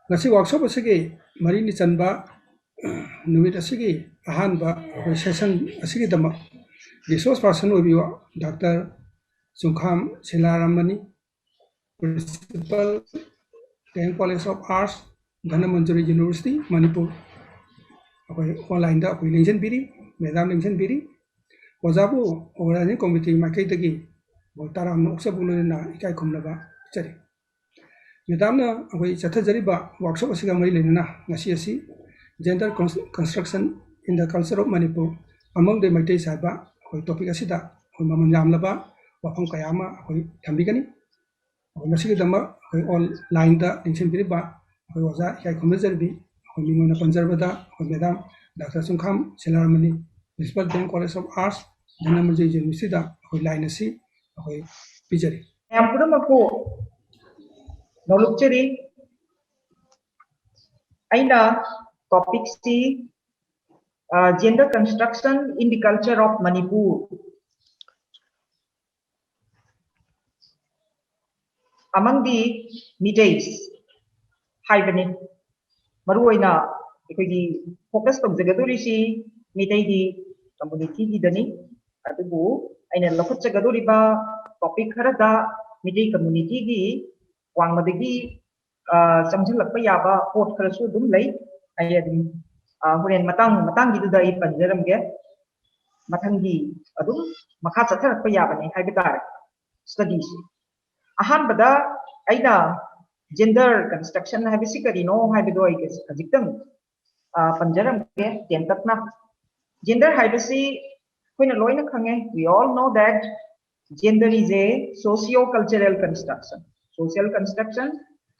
ngasi workshop asigi mari ni chanba numit asigi ahanba session asigi dama resource person obiwa Dr Chungkham Sheelaramani, Principal, College of Arts, Dhanamanjuri University, Manipur. Online da lingsen biri, Madam lingsen biri. Wajabu organizing committee makai tagi taram no uksa bulu na ikai kumna ba cari. Madam na chatha jari ba workshop asiga mari lena ngasi asi gender construction in the culture of Manipur among the Meeteis ba topic asida maman yamla ba wafam kayama thambigani ngasi dama online da lingsen biri ba waja ikai kumna jarbi mingona panjarbada Madam Dr Chungkham Sheelaramani, Principal College of Arts, Dhanamanjuri University da line asi pijari. Yampuramaku nolukchari aina topic si gender construction in the culture of Manipur. Among the Meeteis, haibani maruoina ikoi focus tawjagaduri si Meetei di community di dani adubu aina lokhatjagaduri ba topic harada Meetei community gi wangmadagi samjhalakpa yaba port kharasu dum lei ayadum horen matang gi dudai panjaramge mathangi adum makha chatharakpa yabani haibitare studies ahan bada aina gender construction habisi karino haibido aige ajitang panjaramge tentatna gender habisi koina loina khange we all know that gender is a socio-cultural construction, social construction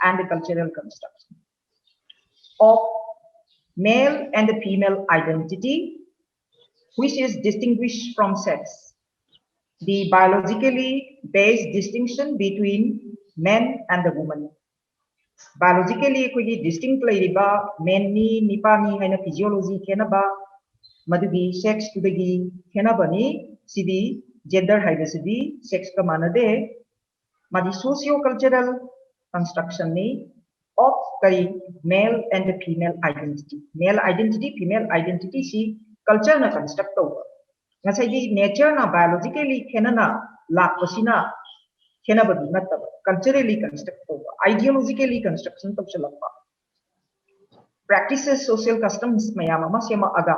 and the cultural construction of male and the female identity, which is distinguished from sex. The biologically based distinction between men and the woman. Biologically, we distinct laiba men ni nipani haina physiology kenaba madugi sex to the kenabani sidi gender hierarchy sex ka manade madi socio-cultural construction ni of kari male and the female identity. Male identity, female identity si culture na construct over. Ngasai di nature na biologically kenana lakpasina kenabadi nataba culturally construct over. Ideologically construction tab chalapa. Practices social customs mayama sema aga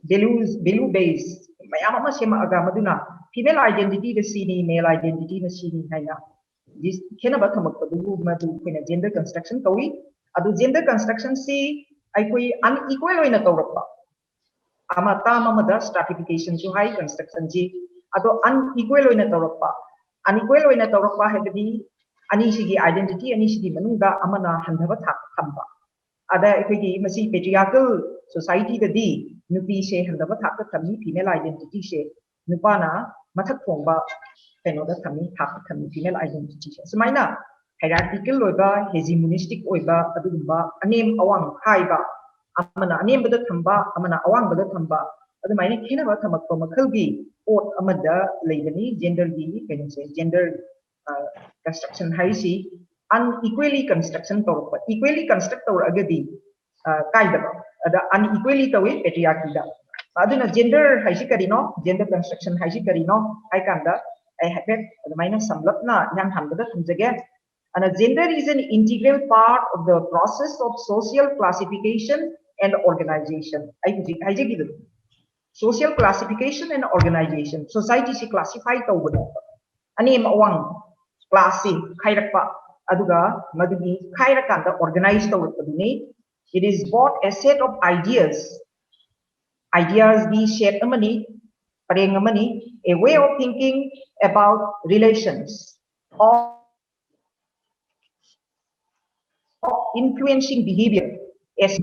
value based mayama sema aga maduna female identity the sini male identity the sini haina this kenaba thamak padu madu kena gender construction kawi adu gender construction si ai koi unequal oina tawrapa ama tamamada stratification ju high construction ji ado unequal oina tawrapa unequal oina tawrapa hebdi ani sigi identity ani sigi manungda amana handhaba thak thamba ada ekoi masi patriarchal society da di nupi se handaba thak thamni female identity se nupana mathak thongba kenoda thamni thak thamni female identity se sumaina hierarchical oiba hegemonistic oiba adugumba anem awang haiba amana anem bada thamba amana awang bada thamba adumaina khenaba thamakpa makhalgi ot amada leibani gender gi kense gender construction haisi unequally construction tawpa equally construct tawra agadi kaidaba ada unequally tawi patriarchy da aduna gender haisi karino gender construction haisi karino ai kanda ai habet adumaina samlapna yang hanbada thumjage and gender is an integral part of the process of social classification and organization ai jigi social classification and organization society se classify tawbada anem awang classing khairakpa aduga madugi khairakanda organize tawrapaduni it is both a set of ideas the shape amani pareng amani a way of thinking about relations of influencing behavior as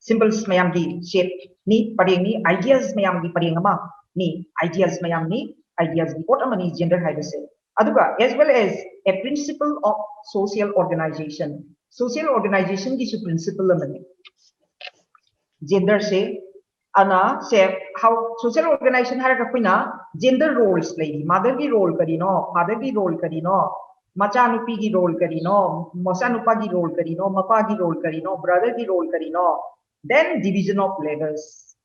symbols mayam di shape ni pareng ni ideas mayam di pareng ama ni ideas mayam ni ideas di pot amani gender hierarchy aduga as well as a principle of social organization ki principle amani gender se ana se how social organization har ka kuina gender roles lady mother ki role karino father ki role karino Machanupi ki role karino, Mosanupa ki role karino, Mapa ki role karino, brother ki role karino. Then division of labors.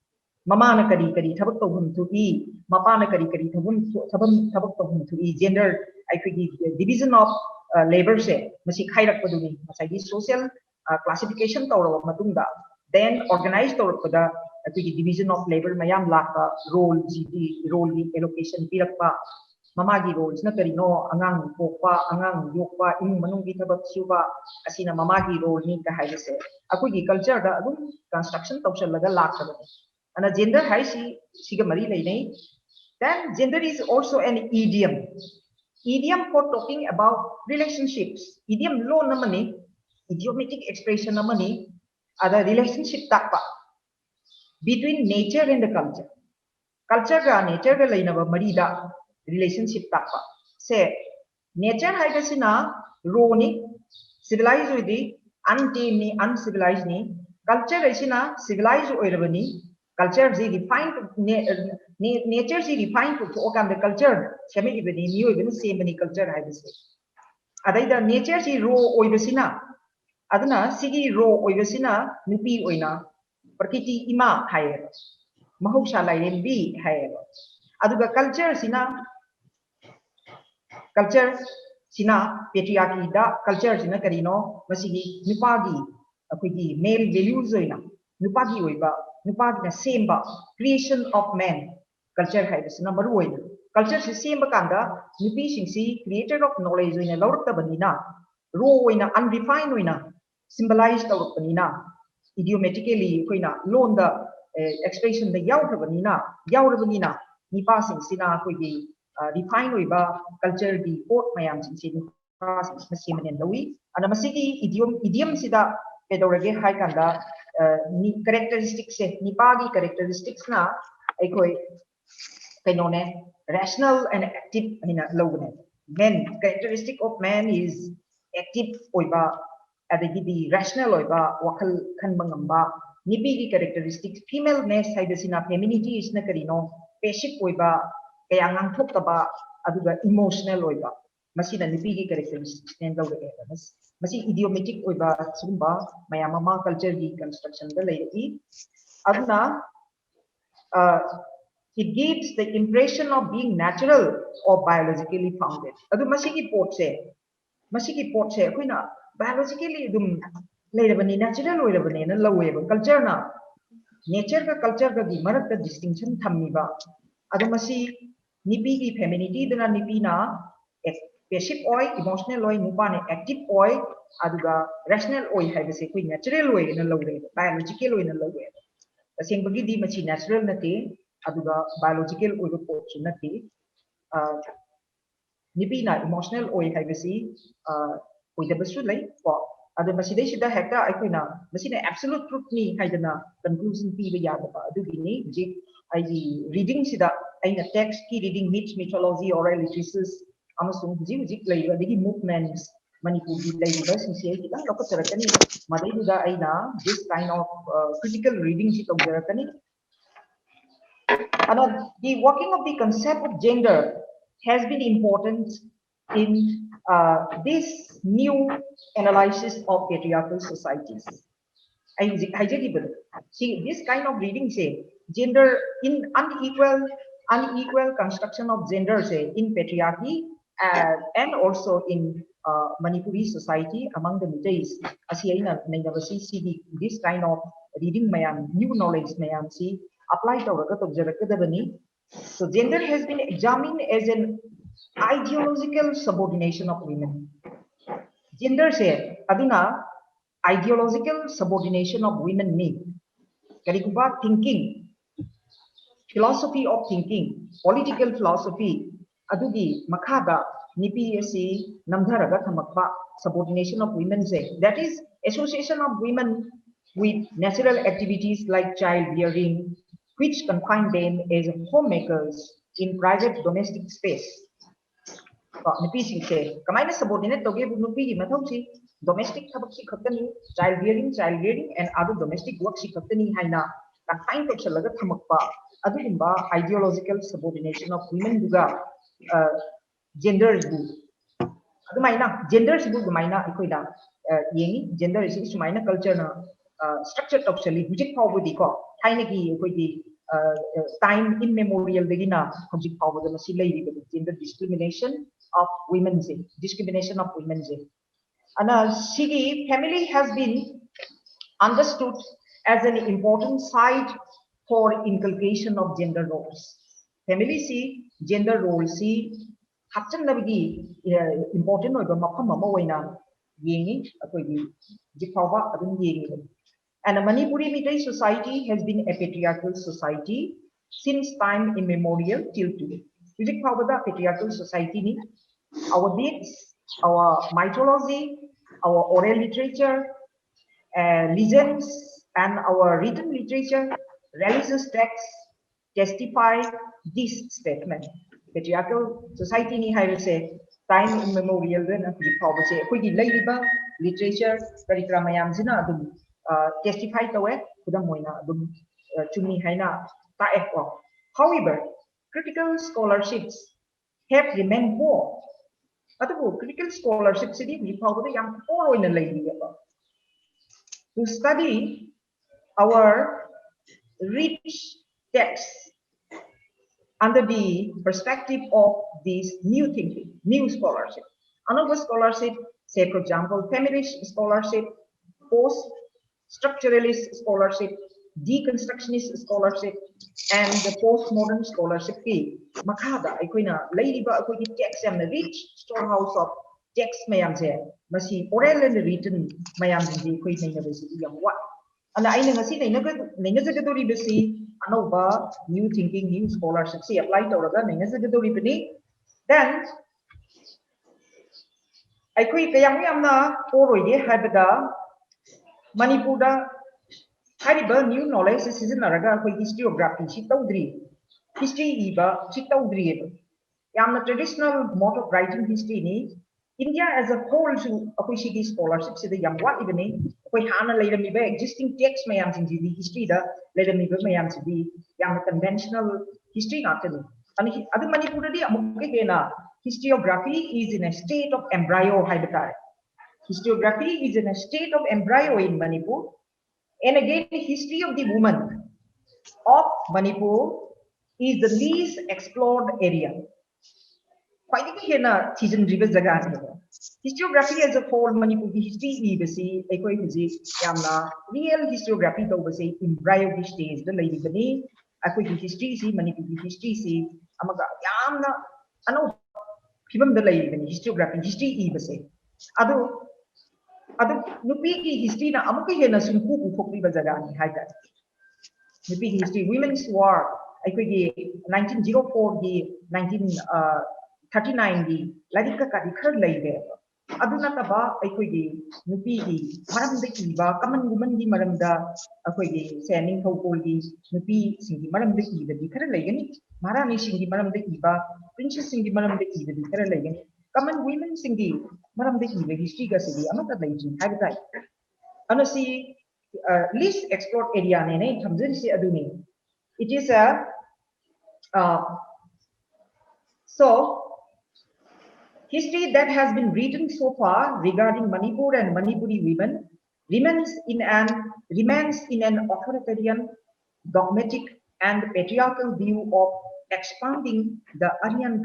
Mama na kari kari thabak tawhum thui, Mapa na kari kari thabak tawhum thui. Gender, I think division of labor se, masi khairak paduni, masagi social classification tawra matungda. Then organized tawra pada, I think division of labor mayam laka role, GT, role allocation pirakpa. Mamagi roles na karino angang pokpa angang yokpa imung manung gi thabak suba asina mamagi role ni ka haise aku gi culture da adum construction tawsal laga lakta ana gender hai siga mari lai nei. Then gender is also an idiom for talking about relationships. Idiom lo namani idiomatic expression namani ada relationship takpa between nature and the culture. Culture ga nature ga lainaba mari da relationship takpa. Say nature haibasina raw ni civilized with the untamed ni uncivilized ni culture isina civilized oirabani culture is refined nature is refined to okam the culture semi ibani new ibani same ni culture haibasi adaida nature is raw oibasina aduna sigi raw oibasina nupi oina prakiti ima hayer mahusha lain bi hayer aduga culture sina patriarchy da culture sina karino masigi nupagi akoigi male values oina nupagi oiba nupagi na semba creation of man culture haibasina maru oina culture si semba kanda nupi singsi creator of knowledge oina lawrta banina raw oina unrefined oina symbolize tawrpanina idiomatically koina loan da expression da yawrabanina nipa singsina akoigi refine oiba culture di port mayam sin masimen lawi ana masigi idiom sida pedorage hai kanda ni characteristics se nipagi characteristics na aikoi kainone rational and active ina lowne men characteristic of man is active oiba adagi di rational oiba wakal khanba ngamba nipigi characteristics female ness haibasina femininity isna karino passive oiba kaya ngang thok taba aduga emotional oiba masina nipigi characteristics nen lawre masi idiomatic oiba sumba mayama culture di construction da lei aduna it gives the impression of being natural or biologically founded adu masigi port se koina biologically dum leirabani natural oirabani na laweba culture na nature ka culture ka di marak distinction thammiba adu masi nipi ki femininity dana nipi na passive oi emotional oi nupa ne active oi aduga rational oi haibase koi natural oi na lawre biological oi na lawre asengbagi di machi natural nate aduga biological oi ro pot nate nipi na emotional oi haibase oi da basu lai ko adu masidai sida hekta aikoina masina absolute truth ni haidana conclusion pi ba yada ba adu ni ji ai reading sida aina text ki reading mythology oral literature amasung ji lai adigi movements Manipuri Culture since kita lokot jarakani madai juga aina this kind of critical reading si tok jarakani and the working of the concept of gender has been important in this new analysis of patriarchal societies. See, this kind of reading say gender in unequal construction of gender say in patriarchy and also in Manipuri society among the Meeteis. This kind of reading mayam, new knowledge mayam see apply to so gender has been examined as an ideological subordination of women. Gender say aduna ideological subordination of women need karikuba thinking philosophy of thinking political philosophy adugi makada nipi asi namdharaga thamakpa subordination of women say that is association of women with natural activities like childbearing which confine them as homemakers in private domestic space nipi sing say kamaina subordinate toge nupi gi mathau si domestic thabak si khaktani childbearing and other domestic work si khaktani haina confine tokshalaga thamakpa adugumba ideological subordination of women duga gender bu Adumaina gender sibu dumaina ikoida yengi gender is sumaina culture na structure topsally hujik pawbudi ko thainagi ikoi time immemorial begina hujik pawbudi masi lady gender discrimination of women's discrimination of women's and sigi family has been understood as an important site for inculcation of gender roles. Family see gender roles see hapchan nabigi important oiba mafam ama oina yengi akoigi jipawa adun yengi. And a Manipuri Meeteis society has been a patriarchal society since time immemorial till today. Vijik Pawada patriarchal society ni our myths, our mythology, our oral literature, legends, and our written literature, religious texts testify this statement. Patriarchal society ni hai se time immemorial na hujik pawba se akoigi leiriba literature karikra mayam sina adum testify tawe kudam moina adum chumi haina tae ko. However, critical scholarships have remained poor. Adabu critical scholarships ini hujik pawba yang poor oina leiri ba. To study our rich texts under the perspective of this new thinking, new scholarship. Another scholarship, say for example, feminist scholarship, post-structuralist scholarship, deconstructionist scholarship, and the postmodern scholarship. Makada, aikoina, ladyba, aikoina text and the rich storehouse of text mayamse, masi oral and written mayamse, aikoina university yang what? And I never see the basi anova new thinking, new scholarship. See, apply to the then I quit the young yamna for Habada Manipura Hariba new knowledge is in Naraga for historiography, history eba, chitaudri. Yamna traditional mode of writing history ni India as a whole to appreciate scholarships in the young what even we hana later me existing text mayam in the history da later me mayam to be young conventional history not to and other Manipur di amuke na historiography is in a state of embryo habitat. Historiography is in a state of embryo in Manipur. And again, the history of the woman of Manipur is the least explored area. Historiography as a whole, Manipur history is real historiography to embryo stage the lady bani history Manipur history amaga yamna ano kibam the lady historiography history adu nupi history na amuka hena sumpu upokri bazagani haida nupi history women's war 1904 di 1939 di ladika kadi khar laibe aduna taba aikoigi nupi di maram de kiba kaman woman di maram da aikoigi sening thokol di nupi singi maram de kiba di khar laigani marani singi maram de kiba princess singi maram de kiba di khar laigani common women singi maram de kiba history ga sigi amata laijin haidai anasi least explored area ne thamjin si aduni it is a so history that has been written so far regarding Manipur and Manipuri women remains in an authoritarian, dogmatic, and patriarchal view of expanding the Aryan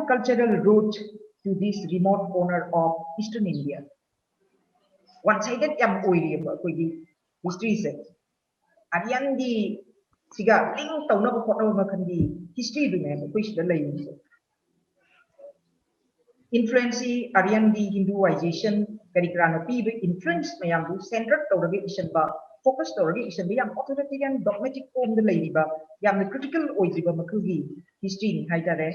cultural route to this remote corner of Eastern India. One-sided history says Aryan di siga link tauna ko photo makandi history du ne ko sida lai influence Aryan di Hinduization karikrana pibe influence mayam du centered tawrage isan ba focus tawrage isan yam authoritarian dogmatic form the lady ba yam critical oijiba makugi history ni haidare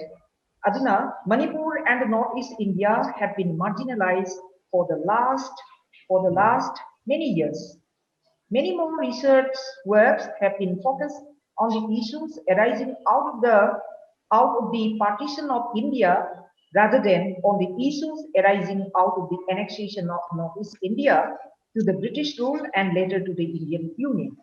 aduna Manipur and Northeast India have been marginalized for the last many years. Many more research works have been focused on the issues arising out of the partition of India rather than on the issues arising out of the annexation of Northeast India to the British rule and later to the Indian Union.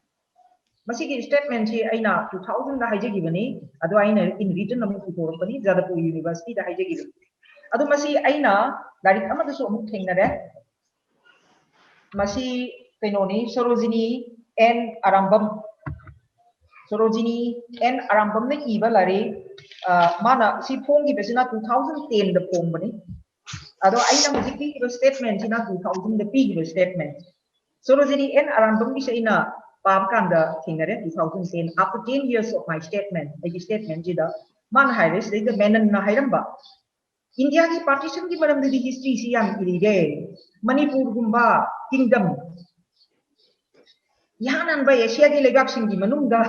Masigi statement here aina 2000 da haijagibani adu aina in written namu putorapani Jadapur University da haijagibani adu masi aina larik amada su amuk thengnare masi kainoni Sarojini and Arambam Sarojini and Arambam na iba lari mana si phongi besina 2010 da phongbani ado aina mujiki ki statement sina 2000 da pi ki statement Sarojini and Arambam ki saina pam kanda thingnare 2010 after 10 years of my statement the statement jida man hairis the menan na hairamba India ki partition ki maram di history si yam iride Manipur gumba kingdom yahanan ba Asia ki legap sing di manungda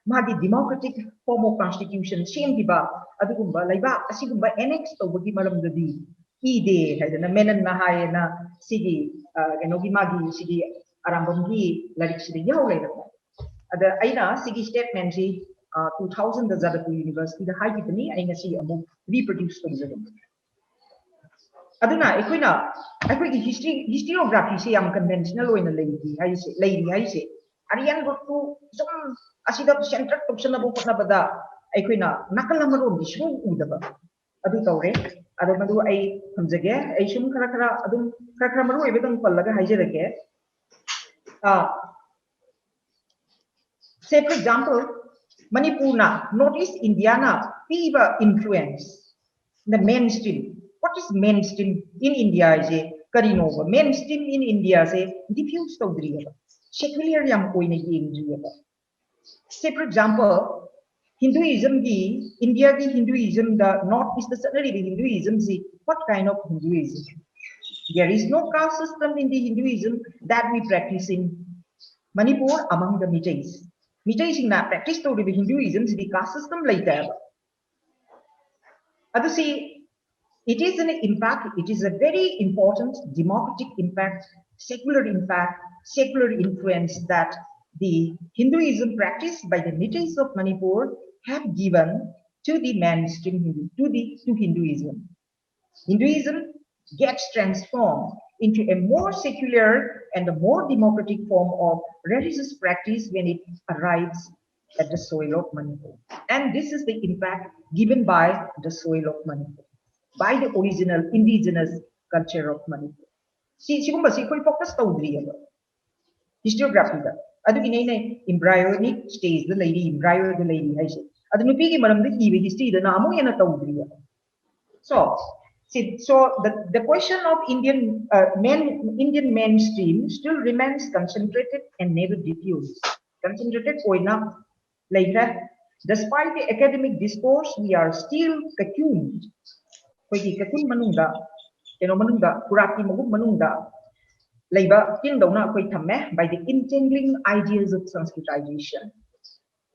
magi democratic form of constitution same ki ba adugumba laiba asigumba annex to bagi maram di ide haidana menan na hayena sigi gi magi sigi arambam gi larik sigi yaw leina ada aina sigi statement ji 2000 da Dhanamanjuri University da high kitni aina si amu reproduce tongzadam aduna aikoina historiography se yam conventional oina leiri haise ariyan gotu some asida center option abo khotna bada aikoina nakal amarom di shu udaba adu tawre adu madu ai hamjage ai sum khara adum khara maru ebedam pallaga haijerage say for example Manipur na Northeast India na piva influence the mainstream. What is mainstream in India? Is a Karinova. Mainstream in India is diffuse to Driva. Secular yam koine Driva. Say for example, Hinduism the India the Hinduism the Northeast the suddenly the Hinduism see what kind of Hinduism? There is no caste system in the Hinduism that we practice in Manipur among the Meeteis. Meeteis in that practice to the Hinduism the caste system later. Adu see it is an impact, it is a very important democratic impact, secular influence that the Hinduism practiced by the Meeteis of Manipur have given to the mainstream to Hinduism. Hinduism gets transformed into a more secular and a more democratic form of religious practice when it arrives at the soil of Manipur. And this is the impact given by the soil of Manipur, by the original indigenous culture of Manipur. Sigumba si koi focus tawdriya historiography da adu inay embryonic stage the lady embryo the lady haise adu nupi ki maram da kiwe history da na amu yana tawdriya so the question of Indian mainstream still remains concentrated and never diffused concentrated oina later despite the academic discourse we are still cocooned koigi cocoon manungda manungda kurati magum manungda Labor in dona koi thamme by the entangling ideas of Sanskritization.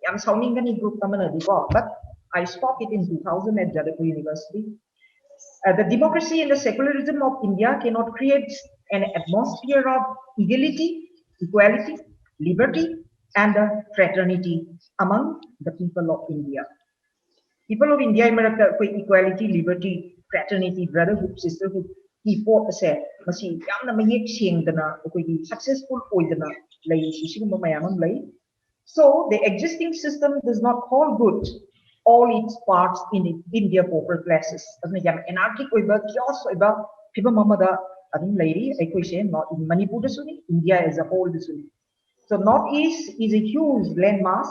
I'm sounding any group but I spoke it in 2000 at Dhanamanjuri University. The democracy and the secularism of India cannot create an atmosphere of equality, liberty, and fraternity among the people of India. People of India, equality, liberty, fraternity, brotherhood, sisterhood, masi yamna mayek sengdana akoigi successful oidana lay sigumba mayam lay so the existing system does not call good all its parts in India for classes adna yam anarchic oiba chaos oiba phiba mamada adum layri aikoi se not in Manipur suni India as a whole suni so northeast is a huge landmass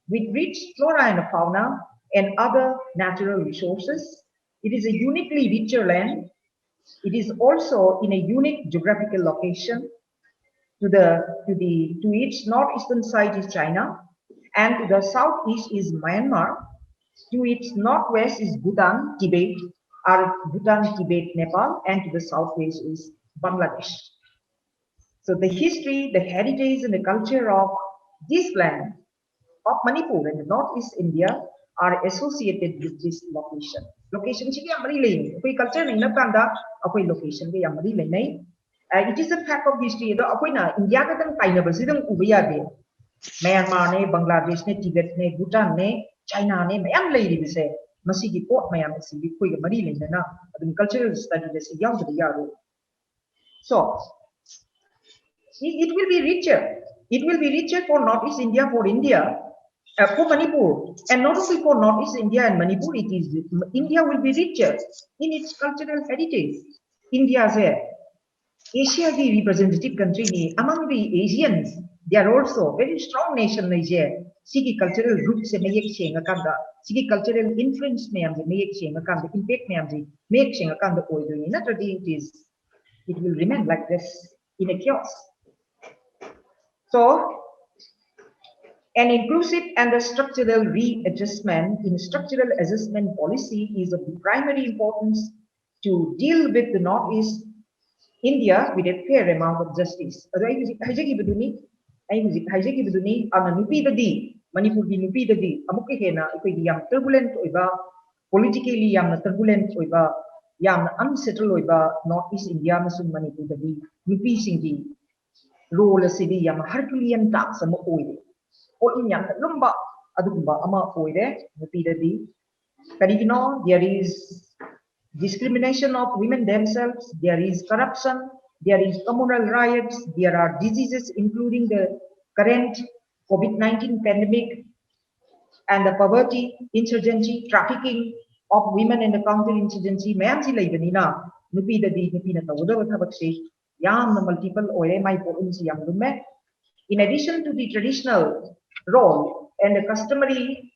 with rich flora and fauna and other natural resources. It is a uniquely richer land. It is also in a unique geographical location. To its northeastern side is China, and to the southeast is Myanmar. To its northwest is Bhutan, Tibet, Nepal, and to the southwest is Bangladesh. So the history, the heritage, and the culture of this land of Manipur and the northeast India are associated with this location. Location chi yamari lein koi culture nei na kanda akoi location ke yamari lein nei it is a fact of history do akoi na India ka tang paina ba sidang ubaya de Myanmar ne Bangladesh ne Tibet ne Bhutan ne China ne mayam lei ri bise masi gi pot mayam si bi koi ga mari lein na adum cultural study de si yaw de yaro so it will be richer for Northeast India for India for Manipur, and not only for Northeast India and Manipur, it is India will be richer in its cultural heritage. India is Asia the representative country ni among the Asians. They are also very strong nation Asia. Sigi cultural roots se mayek senga kanda, sigi cultural influence mayam se mayek senga kanda, impact mayam se mayek senga kanda oido ni. Naturally, it will remain like this in a chaos. So, an inclusive and a structural readjustment in structural assessment policy is of the primary importance to deal with the Northeast India with a fair amount of justice. Manipuri nupi dadi amuke hena ikoi yam turbulent oiba politically yam turbulent oiba yam unsettled oiba Northeast India masung Manipur dadi nupi singi role asidi yam Herculean task ama oide. O in yam lumba adugumba ama oide nupi dadi. Karigino there is discrimination of women themselves, there is corruption, there is communal riots, there are diseases including the current COVID-19 pandemic and the poverty, insurgency, trafficking of women and the counter-insurgency. Mayamsi laibanina, nupi dadi nupi na tawuda wathabakse, yam na multiple oye mai potensi yam dume. In addition to the traditional role and the customary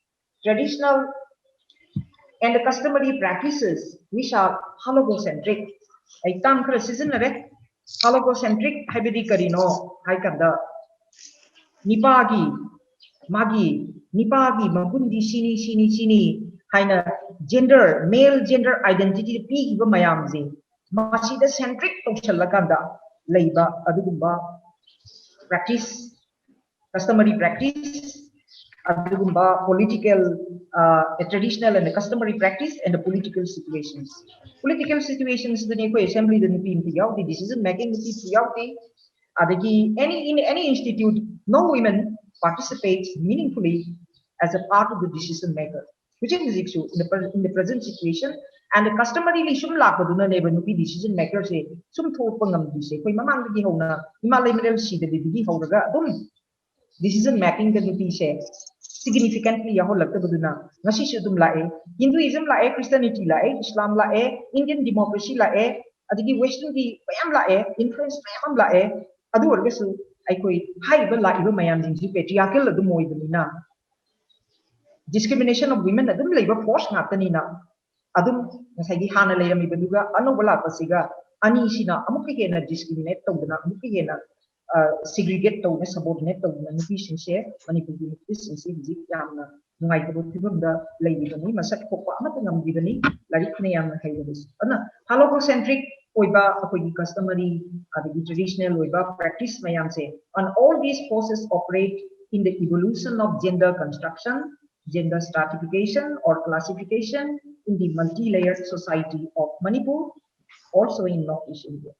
practices which are halocentric. I tam kara season nare halocentric habidi karino hai kanda nipagi magundi sini haina gender male gender identity pi giba mayamji masida centric tawshalla kanda leiba adugumba practice customary practice adugumba political traditional and customary practice and the political situations. Political situations the neko assembly the nupi impiyao the decision making nupi impiyao the adagi in any institute no women participates meaningfully as a part of the decision maker, which is issue in the present situation. And the customarily shum lakaduna neighbor nupi decision makers say sum thopangam dise koi mamang di hona himalay middle si the bigi hoga dum decision making the nupi say significantly yaho lagta baduna ngasi shudum lae Hinduism lae Christianity lae Islam lae Indian democracy lae adigi western di mayam lae influence mayam lae adu orgasu aikoi haiba laiba mayam jinji patriarchal adum oibnina discrimination of women adum leiba force ngatanina adum ngasagi hana leirami baduga anobala pasiga ani sina amuke hena discriminate tawdana amuke hena segregate tawna subordinate tawna nupi sinse Manipur nupi sinse hiji yamna nungai tabo thibamda leibani masak kokwa amata ngamdibani larik ne yamna haibani ana halocentric oiba akoi customary adigi traditional oiba practice mayam se and all these forces operate in the evolution of gender construction, gender stratification or classification in the multi-layered society of Manipur, also in Northeast India.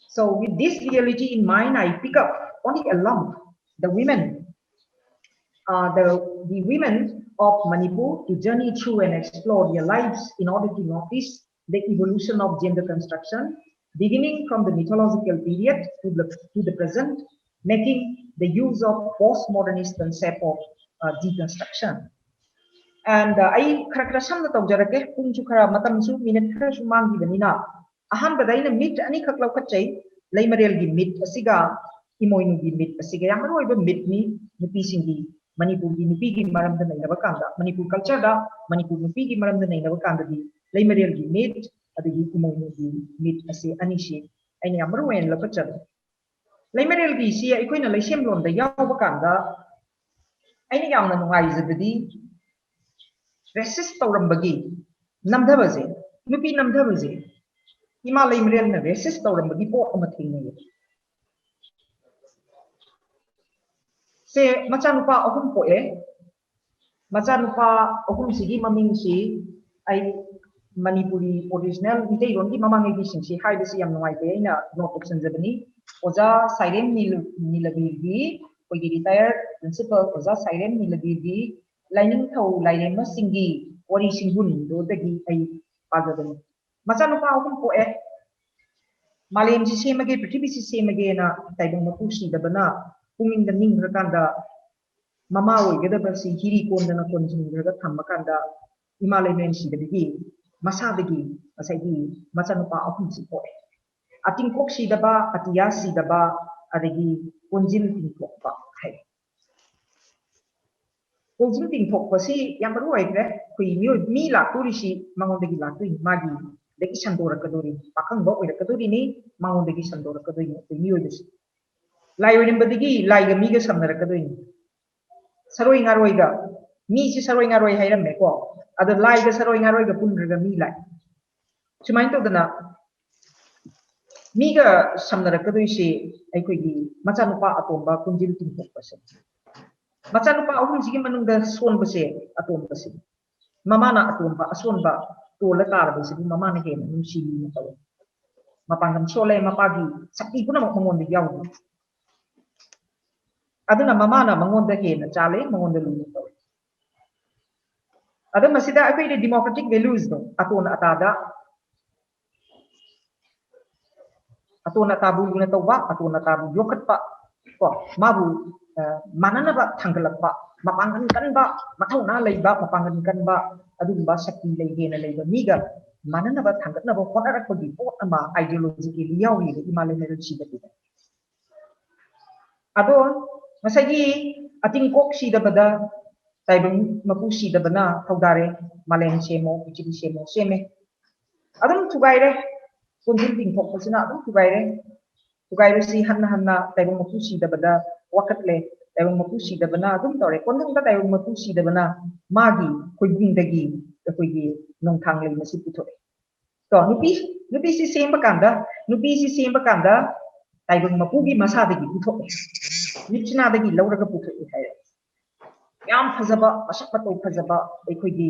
So with this reality in mind, I pick up only a lump, the women of Manipur to journey through and explore their lives in order to notice the evolution of gender construction, beginning from the mythological period to the present, making the use of postmodernist concept of deconstruction. And I kara samna tawjarake pungchu kara matamsu minute kara sumangi banina ahan badaina mit ani khaklau khachai leimarel gi mit asiga imoinu gi mit asiga yamaro iba mit ni nupi singi Manipur gi nupi gi maram da nainaba kanda Manipur culture da Manipur nupi gi maram da nainaba kanda di leimarel gi mit adigi imoinu gi mit asi anishi aini yamaro en lapachar leimarel gi si aikoina leisem lon da yawa kanda aini yamna nungai zabadi resist tawrambagi namdhabaje nupi namdhabaje Himalay Miriam na resist tawrambagi po amathingay se machanupa ahum po machanupa ahum sigi maming si ay Manipuri original Meeteis rongi mamangay bising si hay bisi yam nungay te na no option jabani oja Sairem Nilagirgi kogi retired principal oja Sairem Nilagirgi lining thau lairema singi ori singun do dagi ay pagabani machanupa ahum po Malem si semage prithvi si semage na taibang mapusi dabana punging da ning rakanda mama oigedaba si hiri kondana konjingraga thammakanda imalaimen sidabigi masadagi asagi machanupa ahum si poe atingkok sidaba atiya sidaba adagi konjin tingkokpa hai konjin tingkokpa si yang maru aigre kui mi la turisi mangondagi la tui magi dagi sandorakadori pakang bo oirakadori ni mangondagi sandorakadori kui mi oidasi lai oidimbadagi laiga miga samnarakadori saroi ngaroiga mi si saroi ngaroi hairamme ko ado laiga saroi ngaroiga punraga mi lai sumain todana miga samnarakadoi aikoigi machanupa atomba kunjil tingthokpase machanupa ahum sigi manungda sonbase atombase mamana atomba asonba tola tarabase mamana hena numsi ni taw mapangam sole mapagi sakti puna mangonda yawu aduna mamana mangonda hena chale mangonda lu taw ada masida aikoigi democratic values do atona atada atona tabu yuna tawwa atona tabu yokatpa ko mabu manana ba thangalakpa mapangan kanba mathauna leiba mapangan kanba adumba sakti leigena leiba miga manana ba thangatna ba honarakpagi pot ama ideologically yawi imalai meru chidati ado masagi atingkok sidabada taibang mapu sidabana thaudare malen semo ichili semo seme adum thugaire konjin tingkok pasina adum thugaire si hanna taibang mapu sidabada wakatle taibang mapu sidabana adum tore kondang da taibang mapu sidabana magi koijingdagi koigi nongthang le masi puthore to nupi si semba kanda taibang mapugi masadagi puthore nipchina dagi lauraga puthore haire yam phajaba masak pato phajaba aikoigi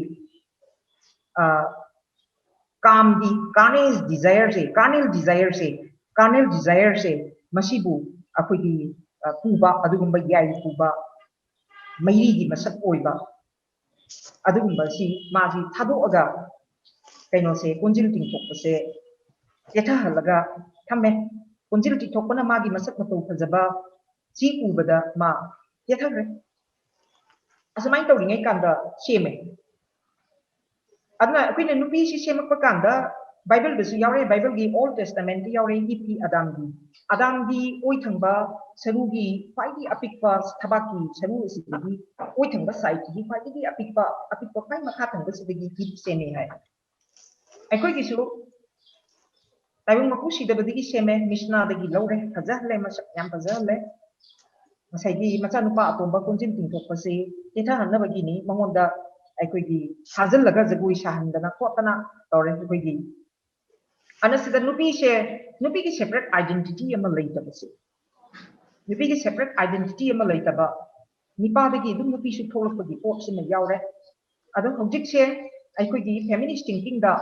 kamdi carnal desire se masibu akoigi puba adugumba yai puba mairi gi masak oiba adugumba si magi thadoaga kaino se konjil tingthokpa se yetha halaga thamme konjil tingthokpana magi masak pato phajaba chi ubada ma yethagre asmai tawringai kanda seme adna akwina nupi si semakpa kanda bible dasu yaure bible gi old testament yaure ipi adamgi oi thangba sarugi faidi apikpa thabaki saru sidigi oi thangba site gi faidi apikpa pai makha thangba sidigi hip seme hai aikoi gi su taibung mapu sidabadigi seme mishna dagi laure phajale masak yam phajale masai macha nupa atomba konjin tingthokpa se yetha hanabagi ni mangonda aikoigi hajallaga jagoi sahandana khotana tore aikoigi anasida nupi gi separate identity ama leitaba se nupi gi separate identity ama leitaba nipa dagi dum nupi su tholakpagi pot sina yaure adu hojik se aikoigi feminist thinking da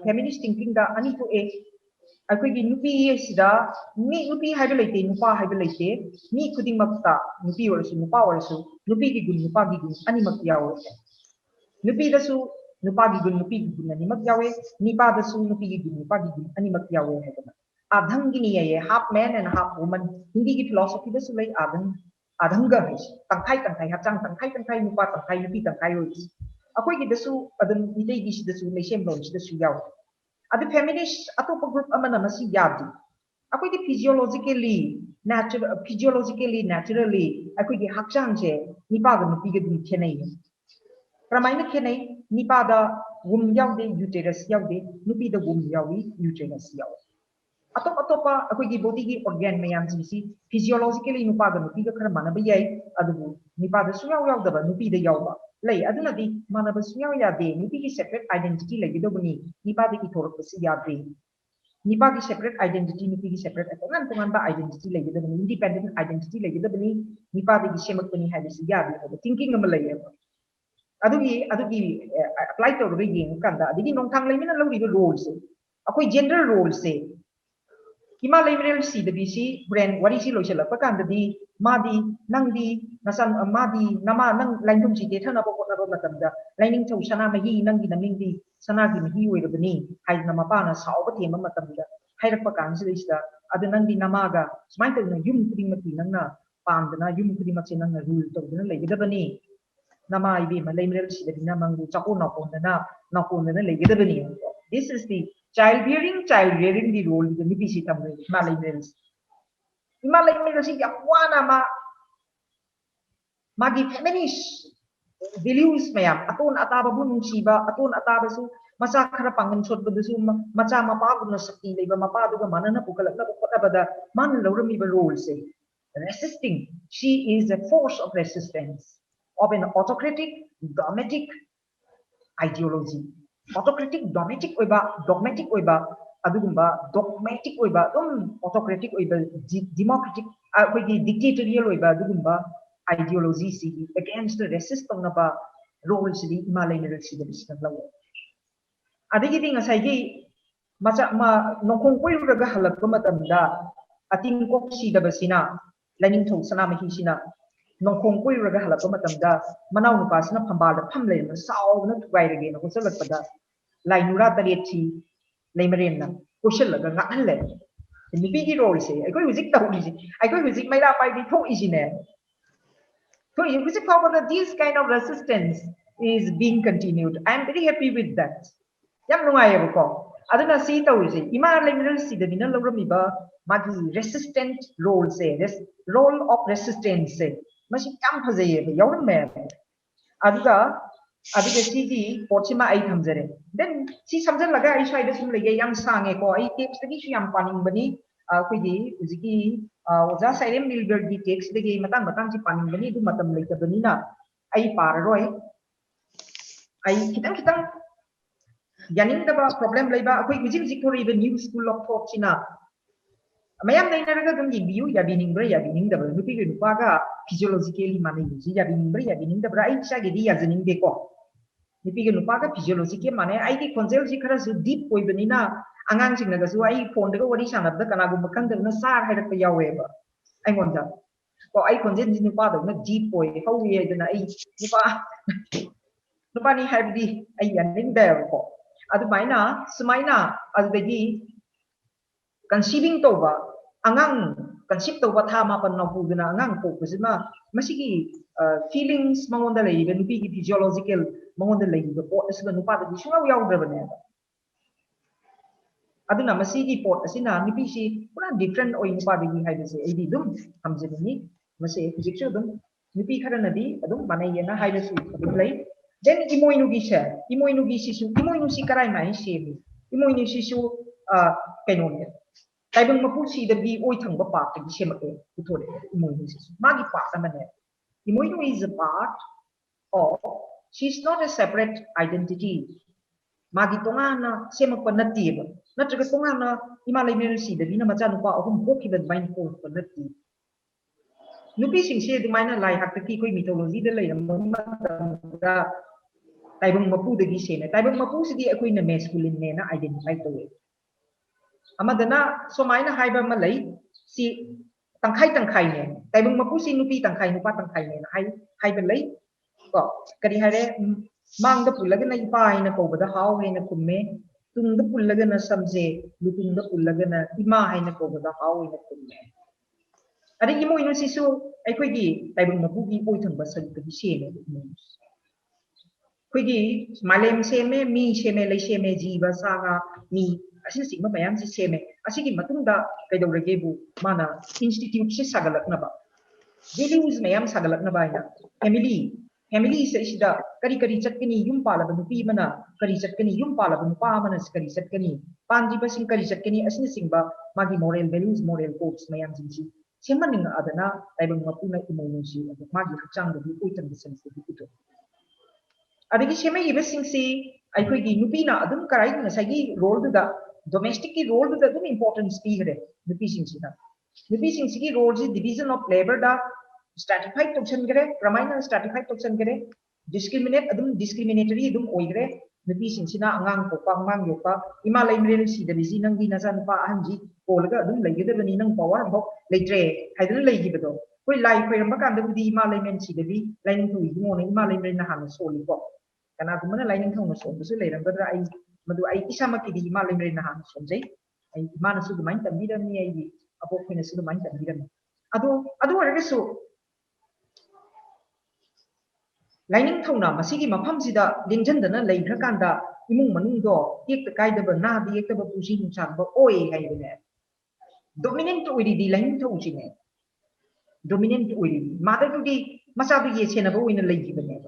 feminist thinking da ani to e aikoigi nupi sida mi nupi haiba leite nupa haiba leite mi kuding makta nupi warasu nupa warasu nupi gi gun ani mak yawe nupi dasu nupa gi gun ani mak yawe nipa dasu nupi gi gun ani mak yawe haibana adhang gi ni ye half man and half woman hindi gi philosophy dasu lai adhanga hai tangkai hachang nupa tangkai nupi tangkai oi akoi gi dasu adum idei gi dasu lesem lon dasu yawe adu feminist atopa group amana masi yadi akoi gi physiologically naturally akoi gi hakchang je nipa ga nupi ga dum khenai pramaina khenai nipa da womb yaude uterus yaude nupi da womb yawi uterus yawi atopa akoi gi body gi organ mayam si physiologically nupa ga nupi ga khara manaba yai adu nipa da su yaw da nupi da yawba lay aduna di manaba su ya de nupi gi separate identity lagi do bani nipa da ki thorok si ya de nipa gi separate identity nupi gi separate tongan ba identity lagi do bani independent identity lagi do bani nipa da gi semak bani ha si ya de thinking am lay adugi apply to ri yeng kanda adigi nongthang leimina lori do role se akoi gender role se Himalay mineral si the BC brand wari si loisala pakanda di madi nangdi nasan madi nama nang lainum si te thana bokot na matamda laining chau sana mahi nangdi naming di sana gi mahi oirabani hai nama pa na saw ba thema matamda hairak pa kan si leista adu nangdi namaga smai ta na yum puding mati nangna Pandana, Yumkudi Machinanga rule to the Legabani. Nama ibi Malay Milsi, the Dinamangu, Chapo Napondana, Napondana Legabani. This is the child rearing the role of the Nipisi Tamil, Malay Mills. Malay Milsi, Yawana Magi feminish values mayam, Atun Atababun Shiba, Atun Atabasu, Masakara Pangan Shot with the Zoom, Machama Paguna Saki, Leva Mapadu, Manana Pukala, whatever the Man Loramiba role say. Resisting, she is a force of resistance of an autocratic, dogmatic ideology. Autocratic, dogmatic oiba, adugumba, dogmatic oiba, autocratic oiba, democratic, dictatorial oiba, adugumba, ideology against the resistance of roles the Malay University of the world. Adigi as I gave Macha Nokong Raga Halakumatamda, I think Koksi the Basina, Lenin to Sanamahisina, Nokong Raga Halakumatamda, Manau Pasna Pambada, Pamlin, Sao, not right again, Hosalakada, Lainura Tarieti, Lamarina, Kushalaga, Nakale. The big role say, I go with it, I go with it, my lap, I be too easy now. So you see that this kind of resistance is being continued. I am very happy with that. Yang nungai ako ko. Aduna si tau si ima level si the binal logro miba magi resistant role say this role of resistance say masi kam phajai ba yawn me aduga si di pochima ai thamjare then si samjan laga ai side sum lege yang sange ko ai tips tagi su yang paning bani kuigi uziki oja sairem milberg di text lege matang si paning bani du matam leka bani na ai pararoi ai kitang Yaning the problem labor, quick visit the new school of thought china. Mayam Nainaga view, Yabining Bray, Yabining the Nupi Paga, physiologically managed, Yabining Bray, Yabining the bright shaggy as an indeco. Nipigan Paga, physiological money, I think conservative deep poibanina, Angansing Nagasuai, Pondago, what is another Kanagumakan, the Nasar had a Yaweber. I wonder. For I consent in the father, not deep boy, how we had an age. Nobody have the Ayaning there for. Adumaina, Sumaina, Adagi conceiving Toba, Angang, conceive Toba Tama Panapugana, Angang Popusima, Masiki, feelings, Mongondale, even physiological, Mongondale, the port is when Nupa, the Shua, we are driven. Aduna Masiki port, Asina, Nipishi, what are different or in Padi, I say, Adidum, comes in me, Mase, Physicsudum, Nipi Karanadi, Adum, Manayana, Hydus, play. Then Imoinugi share, Imoinugi Sissu, Imoinusi Karaima is shaving, Imoinusisu, Penonia. Taibang Mapusi, the bee oitanga part of the Shemake, who told it, Imoinusis. Magi part of Manet. Imoinu is a part of, she's not a separate identity. Magi Tongana, Semapanati, not to Tongana, Imalay Mirsi, the Vina Mazanupa, of whom Poki the Vine Port for Nati. Nupising share the minor lie have the Kiko mythology, the later. Taibang Mapu the Gishena, Taibang Mapu City a queen masculine nena identified the way. Amadana, so minor hyber Malay, see Tangkai, Taibang Mapu Sinupi, Tangkai, Nupatankai, hyber lay. Kadihare Mang the Pulagana Pine over the how in a kume, Tung the Pulagana Samse, looking the Pulagana, Ima in over the how in a kume. I think Imo Sisu, I could give Taibang Mapuki Poitan Basal to be seen. Quigi, Malem Seme, me Sheme, Sheme, Jiva, Saga, me, assisting my answer Seme, Asiki Matunda, Pedoregebu, Mana, Institute Sagalaknaba. Values Mayam Sagalaknabaya, Emily says the Karikari Chatkani, Yumpala, Pimana, Karisatkani, Yumpala, Pamanas, Karisatkani, Panjipasin Karisatkani, Asnisimba, Magi Morel, values, moral codes, Mayam Zinchi, Simaning Adana, Taibang Mapuna Imonusi, and the Magi Chang, the Putan, the sense of the Puto. Adagi sheme ibasing si ay koi gi nupina adum karai na sagi role da domestic ki role da adum important speak re nupi sing si role is division of labor da stratified toxin gre pramina stratified toxin gre discriminate adum discriminatory adum oi gre nupi sing sina angang ko pangmang yopa imalai mren si da bisi nang gi nasan pa anji polga adum lagi da bani nang power bok leitre haidun lagi bedo koi lai koi ramba kan da di imalai men si da bi lain tu mo na imalai mren na han so li ko karena aku mana lain yang so besul lain berada ai madu ai isama kidi malam rena han so jai ai mana su main tambiran ni ai apo kena su main tambiran adu aragesu Lining Tona, Masiki Mapamsida, Linjandana, Laikrakanda, Imung Manundo, Yek the Kaidaba, Na, the Yakaba Pushing Chamba, Oi, Haivene. Dominant with the Lining Tojine. Dominant with Mother to the Masabi Senabo in a lady venever.